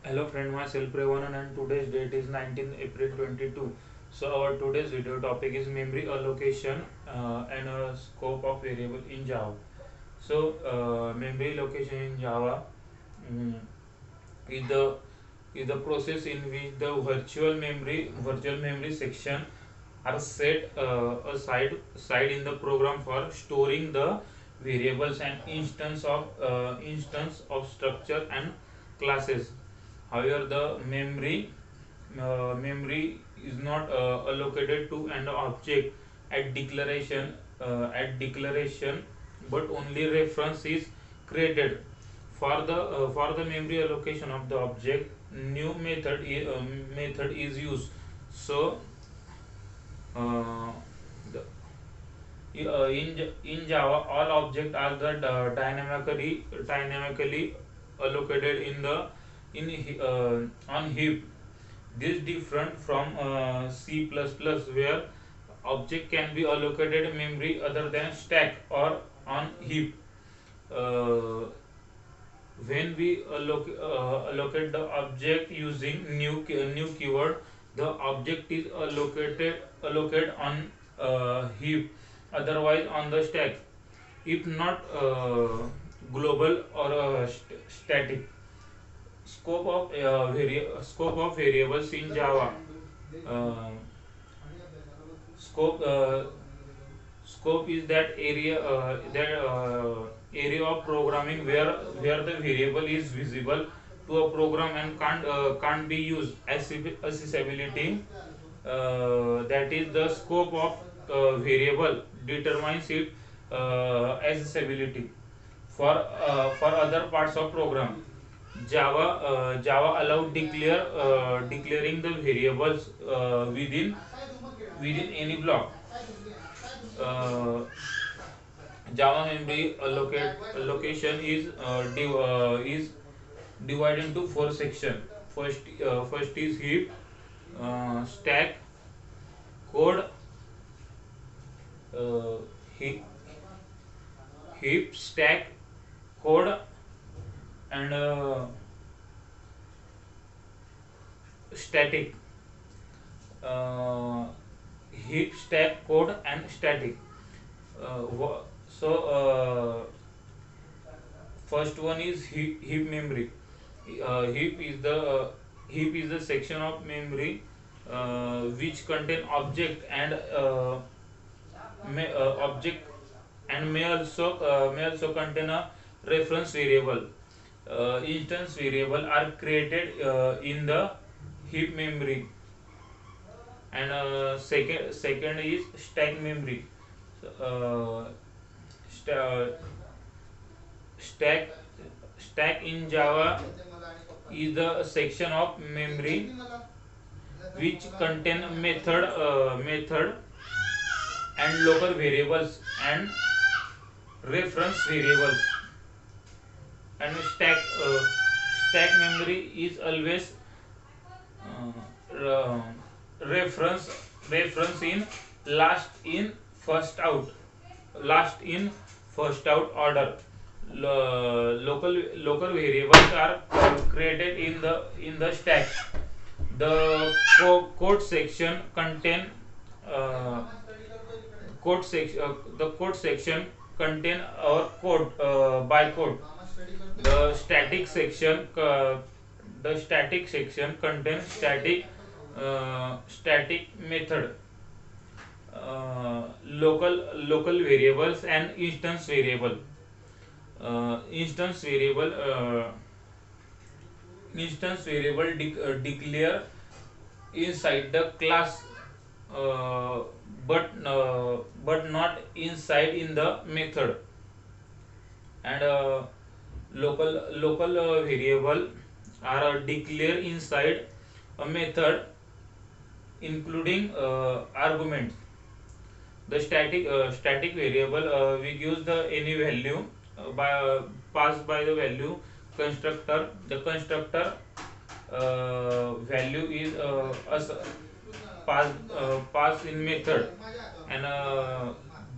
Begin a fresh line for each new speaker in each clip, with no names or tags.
Hello friend, myself Prevanan and today's date is 19th April 22. So our today's video topic is memory allocation and scope of variable in Java. So memory allocation in Java mm, is the process in which the virtual memory section are set aside in the program for storing the variables and instance of structure and classes. However, the memory is not allocated to an object at declaration, but only reference is created for the memory allocation of the object. New method is used. So uh, the, in Java, all objects are dynamically allocated on heap. This different from C++, where object can be allocated memory other than stack or on heap. Uh, when we allocate the object using new keyword, the object is allocated on heap, otherwise on the stack, if not global or static. Scope of variables in Java. uh, scope Scope is that area of programming where the variable is visible to a program and can't be used. Accessibility, that is the scope of variable determines its accessibility for other parts of program. Java allowed declaring the variables within any block. uh, Java memory allocation is divided into four sections. First is heap, stack, code, uh, heap, stack, code, and static. Uh, Heap, stack, code, and static. So first one is heap memory. Heap is the section of memory which contain object and may also contain a reference variable. Instance variable are created in the heap memory. And second is stack memory. uh, sta- stack Stack in Java is the section of memory which contain method and local variables and reference variables. And stack memory is always uh, reference in last in first out order. Local variables are created in the stack. Code section contain uh, the code section contain our code by code. The static section contains static method. Local variables and instance variable declare inside the class, uh, but not inside in the method. And local variable are declared inside a method, including arguments. The static variable we use the any value by passed by the value constructor. The constructor value is pass in method. And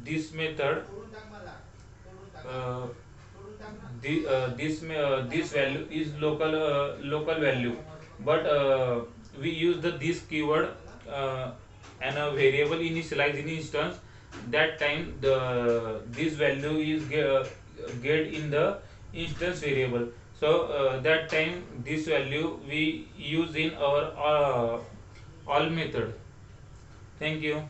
this method uh, this value is local value, but we use the this keyword and a variable initialize in instance. That time the this value is get in the instance variable. So that time this value we use in our all method. Thank you.